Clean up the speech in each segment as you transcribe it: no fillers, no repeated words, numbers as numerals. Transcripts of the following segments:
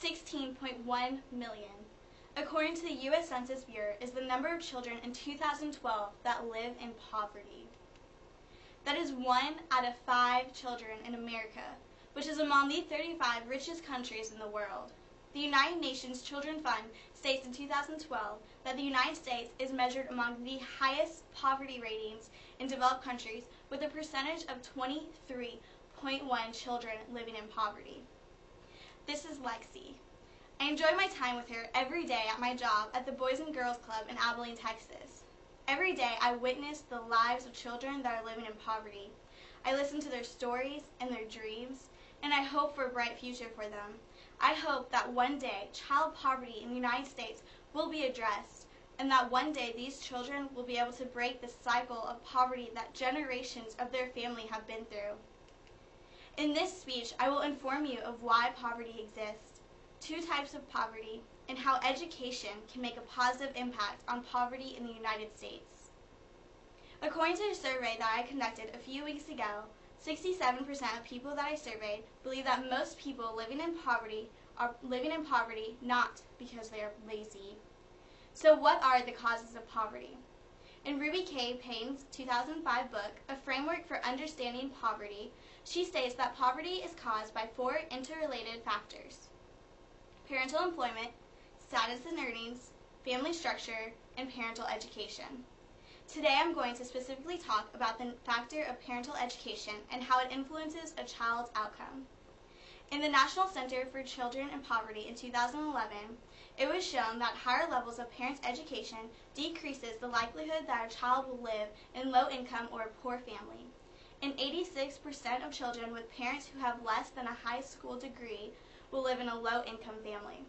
16.1 million. According to the U.S. Census Bureau, is the number of children in 2012 that live in poverty. That is 1 out of 5 children in America, which is among the 35 richest countries in the world. The United Nations Children Fund states in 2012 that the United States is measured among the highest poverty ratings in developed countries, with a percentage of 23.1 children living in poverty. This is Lexi. I enjoy my time with her every day at my job at the Boys and Girls Club in Abilene, Texas. Every day I witness the lives of children that are living in poverty. I listen to their stories and their dreams, and I hope for a bright future for them. I hope that one day child poverty in the United States will be addressed, and that one day these children will be able to break the cycle of poverty that generations of their family have been through. In this speech, I will inform you of why poverty exists, 2 types of poverty, and how education can make a positive impact on poverty in the United States. According to a survey that I conducted a few weeks ago, 67% of people that I surveyed believe that most people living in poverty are living in poverty not because they are lazy. So what are the causes of poverty? In Ruby K. Payne's 2005 book, A Framework for Understanding Poverty, she states that poverty is caused by 4 interrelated factors: parental employment, status in earnings, family structure, and parental education. Today I'm going to specifically talk about the factor of parental education and how it influences a child's outcome. In the National Center for Children in Poverty in 2011, it was shown that higher levels of parents' education decreases the likelihood that a child will live in low-income or a poor family. And 86% of children with parents who have less than a high school degree will live in a low-income family.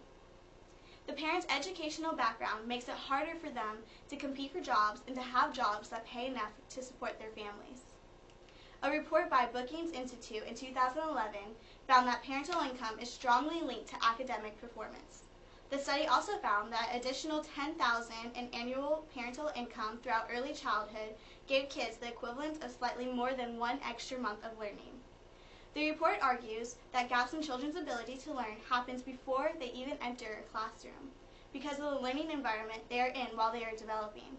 The parents' educational background makes it harder for them to compete for jobs and to have jobs that pay enough to support their families. A report by Brookings Institute in 2011 found that parental income is strongly linked to academic performance. The study also found that additional $10,000 in annual parental income throughout early childhood gave kids the equivalent of slightly more than 1 extra month of learning. The report argues that gaps in children's ability to learn happens before they even enter a classroom, because of the learning environment they are in while they are developing.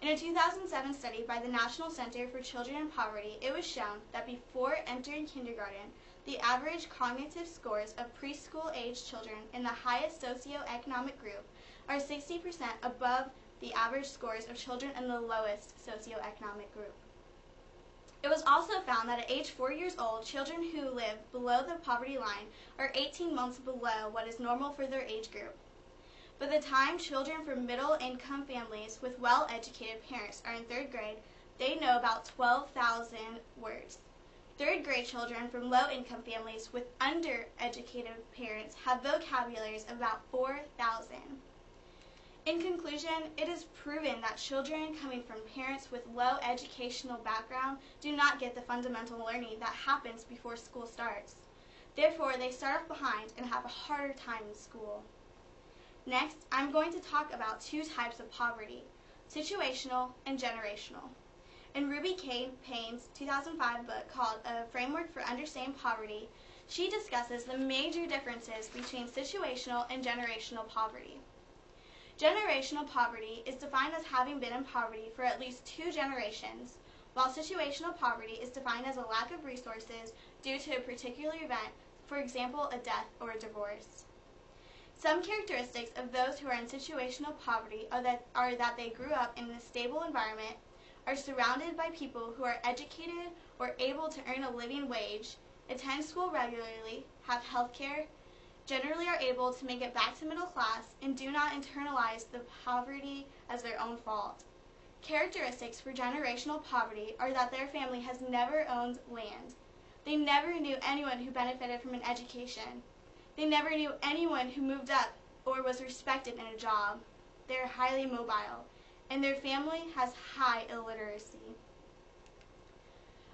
In a 2007 study by the National Center for Children in Poverty, it was shown that before entering kindergarten, the average cognitive scores of preschool-aged children in the highest socioeconomic group are 60% above the average scores of children in the lowest socioeconomic group. It was also found that at age 4 years old, children who live below the poverty line are 18 months below what is normal for their age group. By the time children from middle-income families with well-educated parents are in 3rd grade, they know about 12,000 words. 3rd grade children from low-income families with undereducated parents have vocabularies of about 4,000. In conclusion, it is proven that children coming from parents with low educational background do not get the fundamental learning that happens before school starts. Therefore, they start off behind and have a harder time in school. Next, I'm going to talk about 2 types of poverty, situational and generational. In Ruby K. Payne's 2005 book called A Framework for Understanding Poverty, she discusses the major differences between situational and generational poverty. Generational poverty is defined as having been in poverty for at least 2 generations, while situational poverty is defined as a lack of resources due to a particular event, for example, a death or a divorce. Some characteristics of those who are in situational poverty are that they grew up in a stable environment, are surrounded by people who are educated or able to earn a living wage, attend school regularly, have health care, generally are able to make it back to middle class, and do not internalize the poverty as their own fault. Characteristics for generational poverty are that their family has never owned land. They never knew anyone who benefited from an education. They never knew anyone who moved up or was respected in a job. They are highly mobile, and their family has high illiteracy.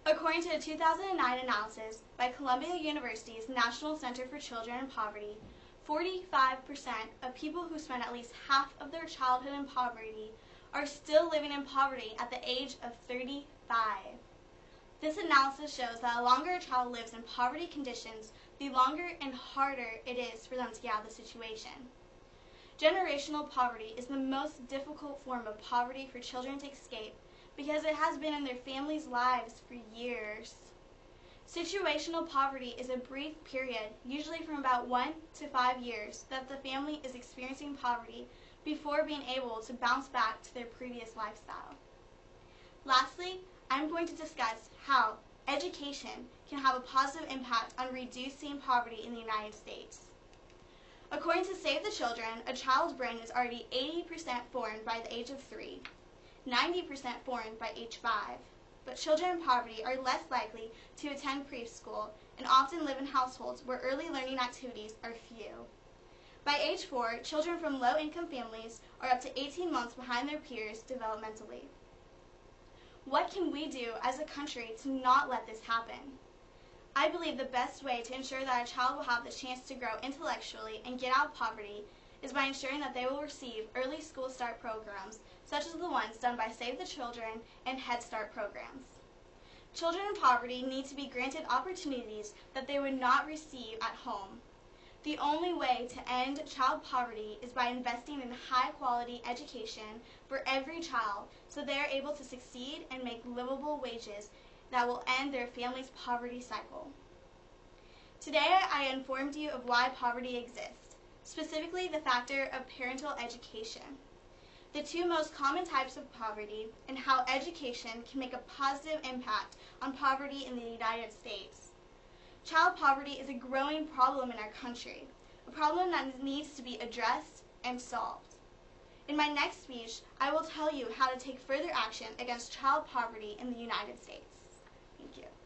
According to a 2009 analysis by Columbia University's National Center for Children in Poverty, 45% of people who spend at least half of their childhood in poverty are still living in poverty at the age of 35. This analysis shows that the longer a child lives in poverty conditions, the longer and harder it is for them to get out of the situation. Generational poverty is the most difficult form of poverty for children to escape because it has been in their families' lives for years. Situational poverty is a brief period, usually from about 1 to 5 years, that the family is experiencing poverty before being able to bounce back to their previous lifestyle. Lastly, I'm going to discuss how education can have a positive impact on reducing poverty in the United States. According to Save the Children, a child's brain is already 80% formed by the age of 3, 90% formed by age 5. But children in poverty are less likely to attend preschool and often live in households where early learning activities are few. By age 4, children from low-income families are up to 18 months behind their peers developmentally. What can we do as a country to not let this happen? I believe the best way to ensure that a child will have the chance to grow intellectually and get out of poverty is by ensuring that they will receive early school start programs, such as the ones done by Save the Children and Head Start programs. Children in poverty need to be granted opportunities that they would not receive at home. The only way to end child poverty is by investing in high-quality education for every child so they are able to succeed and make livable wages that will end their family's poverty cycle. Today, I informed you of why poverty exists, specifically the factor of parental education, the two most common types of poverty, and how education can make a positive impact on poverty in the United States. Child poverty is a growing problem in our country, a problem that needs to be addressed and solved. In my next speech, I will tell you how to take further action against child poverty in the United States.